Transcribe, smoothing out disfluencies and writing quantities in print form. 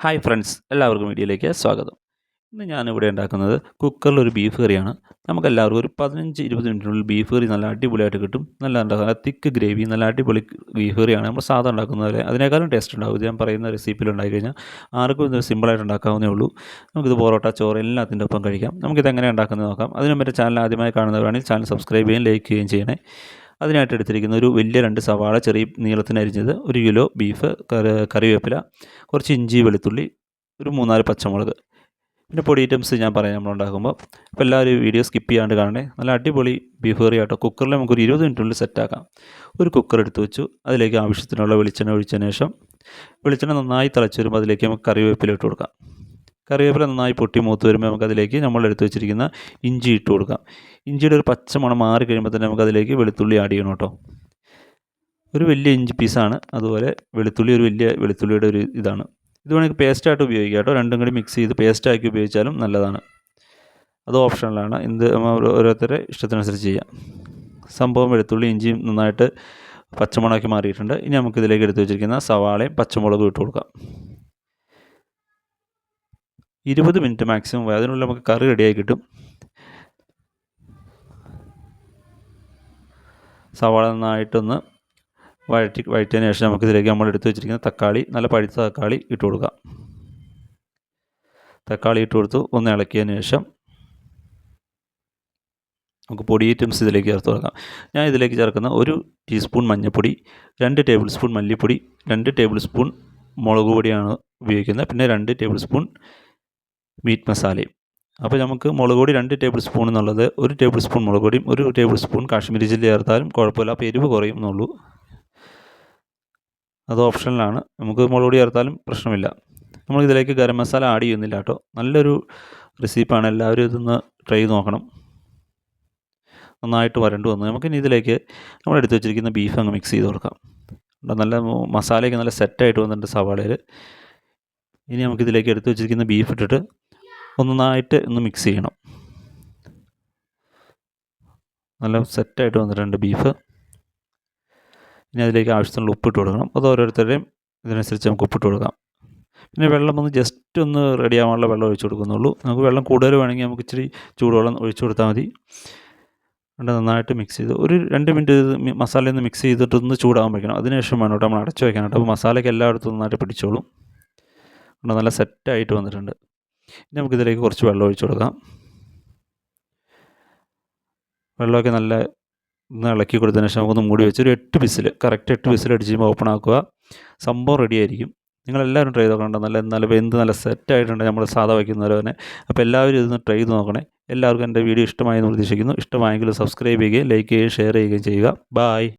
Hi friends, എല്ലാവർക്കും വീഡിയോയിലേക്ക് സ്വാഗതം. ഇന്ന് ഞാനിവിടെ ഉണ്ടാക്കുന്നത് കുക്കറിലൊരു ബീഫ് കറിയാണ്. നമുക്കെല്ലാവർക്കും ഒരു 15-20 മിനിറ്റിനുള്ളിൽ ബീഫ് കറി നല്ല അടിപൊളിയായിട്ട് കിട്ടും. നല്ല തിക്ക് ഗ്രേവി, നല്ല അടിപൊളി ബീഫ് കറിയാണ് നമ്മൾ സാധാരണ ഉണ്ടാക്കുന്നത് പോലെ. അതിനേക്കാളും ടേസ്റ്റ് ഉണ്ടാവും ഇത് ഞാൻ പറയുന്ന റെസിപ്പിയിൽ ഉണ്ടാക്കി കഴിഞ്ഞാൽ. ആർക്കും ഇത് സിമ്പിളായിട്ട് ഉണ്ടാക്കാവുന്നേ ഉള്ളൂ. നമുക്കിത് പൊറോട്ട, ചോറ് എല്ലാത്തിൻ്റെ ഒപ്പം കഴിക്കാം. നമുക്കിത് എങ്ങനെ ഉണ്ടാക്കുന്നത് നോക്കാം. അതിനു മുമ്പ് ചാനൽ ആദ്യമായി കാണുന്നവരാണെങ്കിൽ ചാനൽ സബ്സ്ക്രൈബ് ചെയ്യുകയും ലൈക്ക് ചെയ്യുകയും ചെയ്യണേ. അതിനായിട്ട് എടുത്തിരിക്കുന്ന ഒരു വലിയ 2 സവാള ചെറിയ നീളത്തിന് അരിഞ്ഞത്, 1 കിലോ ബീഫ്, കറിവേപ്പില, കുറച്ച് ഇഞ്ചി വെളുത്തുള്ളി, ഒരു 3-4 പച്ചമുളക്. പിന്നെ പൊടി ഐറ്റംസ് ഞാൻ പറയാം നമ്മളുണ്ടാക്കുമ്പോൾ. അപ്പോൾ എല്ലാവരും വീഡിയോ സ്കിപ്പ് ചെയ്യാണ്ട് കാണണേ. നല്ല അടിപൊളി ബീഫ് കറി ആട്ടോ. കുക്കറിൽ നമുക്കൊരു 20 മിനിറ്റിനുള്ളിൽ സെറ്റാക്കാം. ഒരു കുക്കർ എടുത്ത് വെച്ചു. അതിലേക്ക് ആവശ്യത്തിനുള്ള വെളിച്ചെണ്ണ ഒഴിച്ചതിന് ശേഷം വെളിച്ചെണ്ണ നന്നായി തിളച്ച് വരുമ്പോൾ അതിലേക്ക് നമുക്ക് കറിവേപ്പില ഇട്ട് കൊടുക്കാം. കറിവേപ്പില നന്നായി പൊട്ടി മൂത്ത് വരുമ്പോൾ നമുക്കതിലേക്ക് നമ്മൾ എടുത്ത് വെച്ചിരിക്കുന്ന ഇഞ്ചി ഇട്ട് കൊടുക്കാം. ഇഞ്ചിയുടെ ഒരു പച്ച മണം മാറി കഴിയുമ്പോൾ തന്നെ നമുക്കതിലേക്ക് വെളുത്തുള്ളി ആഡ് ചെയ്യണം കേട്ടോ. ഒരു വലിയ ഇഞ്ചി പീസാണ്. അതുപോലെ വെളുത്തുള്ളി ഒരു വലിയ വെളുത്തുള്ളിയുടെ ഒരു ഇതാണ്. ഇത് വേണമെങ്കിൽ പേസ്റ്റായിട്ട് ഉപയോഗിക്കാം കേട്ടോ. രണ്ടും കൂടി മിക്സ് ചെയ്ത് പേസ്റ്റാക്കി ഉപയോഗിച്ചാലും നല്ലതാണ്. അത് ഓപ്ഷണലാണ്. ഓരോരുത്തരുടെ ഇഷ്ടത്തിനനുസരിച്ച് ചെയ്യാം. സംഭവം വെളുത്തുള്ളി ഇഞ്ചിയും നന്നായിട്ട് പച്ചമണമാക്കി മാറിയിട്ടുണ്ട്. ഇനി നമുക്കിതിലേക്ക് എടുത്ത് വെച്ചിരിക്കുന്ന സവാളയും പച്ചമുളകും ഇട്ട് കൊടുക്കാം. 20 മിനിറ്റ് മാക്സിമം അതിനുള്ളിൽ നമുക്ക് കറി റെഡിയായി കിട്ടും. സവാള നന്നായിട്ടൊന്ന് വഴറ്റിയതിന് ശേഷം നമുക്കിതിലേക്ക് നമ്മൾ എടുത്ത് വെച്ചിരിക്കുന്ന തക്കാളി, നല്ല പഴുത്ത തക്കാളി ഇട്ട് കൊടുക്കാം. തക്കാളി ഇട്ട് കൊടുത്ത് ഒന്ന് ഇളക്കിയതിന് ശേഷം നമുക്ക് പൊടി ഐറ്റംസ് ഇതിലേക്ക് ചേർത്ത് കൊടുക്കാം. ഞാൻ ഇതിലേക്ക് ചേർക്കുന്ന 1 ടീസ്പൂൺ മഞ്ഞൾപ്പൊടി, 2 ടേബിൾ സ്പൂൺ മല്ലിപ്പൊടി, 2 ടേബിൾ സ്പൂൺ മുളക് പൊടിയാണ് ഉപയോഗിക്കുന്നത്. പിന്നെ 2 ടേബിൾ സ്പൂൺ മീറ്റ് മസാലയും. അപ്പോൾ നമുക്ക് മുളക് പൊടി 2 ടേബിൾ സ്പൂൺ എന്നുള്ളത് 1 ടേബിൾ സ്പൂൺ മുളക് പൊടിയും 1 ടേബിൾ സ്പൂൺ കാശ്മീരി ചില്ലി ചേർത്താലും കുഴപ്പമില്ല. അപ്പോൾ എരിവ് കുറയും എന്നുള്ളൂ. അത് ഓപ്ഷനിലാണ്. നമുക്ക് മുളക് പൊടി ചേർത്താലും പ്രശ്നമില്ല. നമ്മളിതിലേക്ക് ഗരം മസാല ആഡ് ചെയ്യുന്നില്ല കേട്ടോ. നല്ലൊരു റെസിപ്പിയാണ്. എല്ലാവരും ഇതൊന്ന് ട്രൈ ചെയ്ത് നോക്കണം. നന്നായിട്ട് വരണ്ടു വന്നു. നമുക്കിനി ഇതിലേക്ക് നമ്മൾ എടുത്ത് വെച്ചിരിക്കുന്ന ബീഫ് അങ്ങ് മിക്സ് ചെയ്ത് കൊടുക്കാം. നല്ല മസാലയൊക്കെ നല്ല സെറ്റായിട്ട് വന്നിട്ടുണ്ട് സവാളയിൽ. ഇനി നമുക്കിതിലേക്ക് എടുത്ത് വെച്ചിരിക്കുന്ന ബീഫ് ഇട്ടിട്ട് നന്നായിട്ട് ഒന്ന് മിക്സ് ചെയ്യണം. നല്ല സെറ്റായിട്ട് വന്നിട്ടുണ്ട് ബീഫ്. ഇനി അതിലേക്ക് ആവശ്യത്തിനുള്ള ഉപ്പിട്ട് കൊടുക്കണം. അത് ഓരോരുത്തരുടെയും ഇതിനനുസരിച്ച് നമുക്ക് ഉപ്പിട്ട് കൊടുക്കാം. പിന്നെ വെള്ളം ഒന്ന് ജസ്റ്റ് ഒന്ന് റെഡി ആവാനുള്ള വെള്ളം ഒഴിച്ചു കൊടുക്കുന്നുള്ളൂ. നമുക്ക് വെള്ളം കൂടുതൽ വേണമെങ്കിൽ നമുക്ക് ഇച്ചിരി ചൂടുവെള്ളം ഒഴിച്ചു കൊടുത്താൽ മതി. നന്നായിട്ട് മിക്സ് ചെയ്ത് ഒരു 2 മിനിറ്റ് മസാലയിൽ നിന്ന് മിക്സ് ചെയ്തിട്ടൊന്ന് ചൂടാകാൻ വയ്ക്കണം. അതിനുശേഷം വേണം കേട്ടോ നമ്മൾ അടച്ചു വയ്ക്കാൻ കേട്ടോ. അപ്പോൾ മസാലയ്ക്ക് എല്ലായിടത്തും നന്നായിട്ട് പിടിച്ചോളും. നല്ല സെറ്റായിട്ട് വന്നിട്ടുണ്ട്. ഇനി നമുക്കിതിലേക്ക് കുറച്ച് വെള്ളം ഒഴിച്ചു കൊടുക്കാം. വെള്ളമൊക്കെ നല്ല ഒന്ന് ഇളക്കി കൊടുത്തതിന് ശേഷം നമുക്കൊന്ന് മൂടി വെച്ച് ഒരു 8 വിസിൽ, കറക്റ്റ് 8 വിസിൽ അടിച്ച് കഴിയുമ്പോൾ ഓപ്പൺ ആക്കുക. സംഭവം റെഡി ആയിരിക്കും. നിങ്ങളെല്ലാവരും ട്രൈ ചെയ്ത് നോക്കണം. നല്ല വെന്ത് നല്ല സെറ്റായിട്ടുണ്ട് നമ്മൾ സാധാ വയ്ക്കുന്നത് തന്നെ. അപ്പോൾ എല്ലാവരും ഇതൊന്ന് ട്രൈ ചെയ്ത് നോക്കണേ. എല്ലാവർക്കും എൻ്റെ വീഡിയോ ഇഷ്ടമായി എന്ന് പ്രതീക്ഷിക്കുന്നു. ഇഷ്ടമായെങ്കിൽ സബ്സ്ക്രൈബ് ചെയ്യുകയും ലൈക്ക് ചെയ്യുകയും ഷെയർ ചെയ്യുകയും ചെയ്യുക. ബായ്.